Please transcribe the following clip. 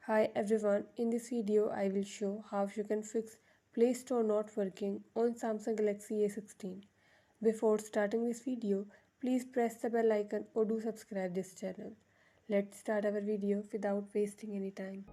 Hi everyone, in this video I will show how you can fix Play Store not working on Samsung Galaxy A16. Before starting this video, please press the bell icon or do subscribe this channel. Let's start our video without wasting any time.